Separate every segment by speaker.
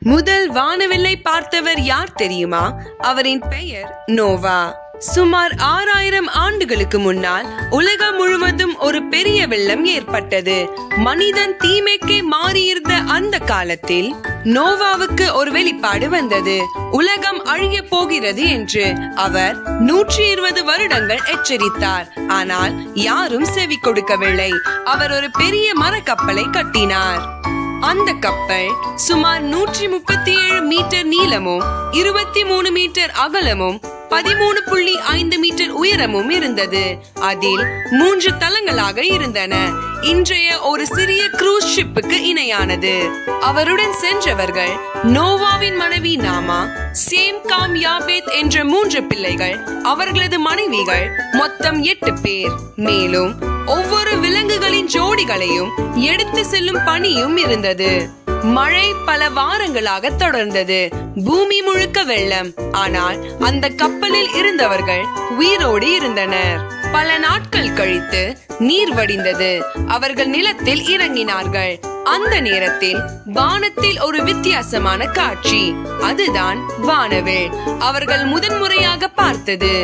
Speaker 1: முதல் வானவில்லை பார்த்தவர் யார் தெரியுமா? அவரின் பெயர் நோவா. சுமார் 6000 ஆண்டுகளுக்கு முன்னால் உலகம் முழுவதும் ஒரு பெரிய வெள்ளம் ஏற்பட்டது. மனிதன் தீமைக்கே மாறியிருந்த அந்த காலத்தில் நோவாவுக்கு ஒரு வெளிப்பாடு வந்தது. உலகம் அழிய போகிறது என்று அவர் 120 வருடங்கள் எச்சரித்தார். ஆனால் யாரும் செவி கொடுக்கவில்லை. அவர் ஒரு பெரிய மரக்கப்பலை கட்டினார். அந்த கப்பல் சுமார் 137 மீட்டர் நீளமும் 23 மீட்டர் அகலமும் 13.5 மீட்டர் உயரமும் இருந்தது. அதில் 3 தளங்களாக இருந்தன. இன்றைய ஒரு சிறிய க்ரூஸ் ஷிப்புக்கு இணையானது. அவருடன் சென்றவர்கள் நோவாவின் மனைவி நாமா, சேம், காம், யாபேத் என்ற 3 பிள்ளைகள், அவர்களது மனைவிகள், மொத்தம் 8 பேர். மேலும் ஒவ்வொரு விலங்குகளின் ஜோடிகளையும் எடுத்து செல்லும் பணியும் இருந்தது. மழை பல வாரங்களாக தொடர்ந்தது. பூமி முழுக்க வெள்ளம். ஆனால் அந்த கப்பலில் இருந்தவர்கள் உயிரோடு இருந்தனர். பல நாட்கள் கழித்து நீர் வடிந்தது. அவர்கள் நிலத்தில் இறங்கினார்கள். அந்த நேரத்தில் வானத்தில் ஒரு வித்தியாசமான காட்சி. அதுதான் வானவில். அவர்கள் முதன்முறையாக பார்த்தது.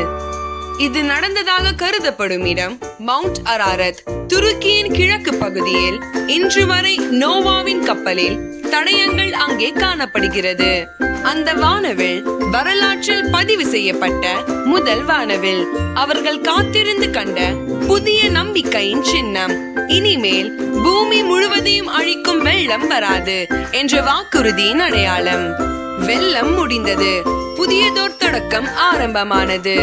Speaker 1: இது நடந்ததாக கருதப்படும் இடம் மவுண்ட் அரராத், துருக்கியின் கிழக்கு பகுதியில். இன்று வரை நோவாவின் கப்பலில் தடயங்கள் அங்கே காணப்படுகிறது. அந்த வானவில் வரலாற்றில் பதிவு செய்யப்பட்ட முதல் வானவில். அவர்கள் காத்திருந்து கண்ட புதிய நம்பிக்கையின் சின்னம். இனிமேல் பூமி முழுவதையும் அழிக்கும் வெள்ளம் வராது என்ற வாக்குறுதியின் அடையாளம். வெள்ளம் முடிந்தது. புதியதோர் தொடக்கம் ஆரம்பமானது.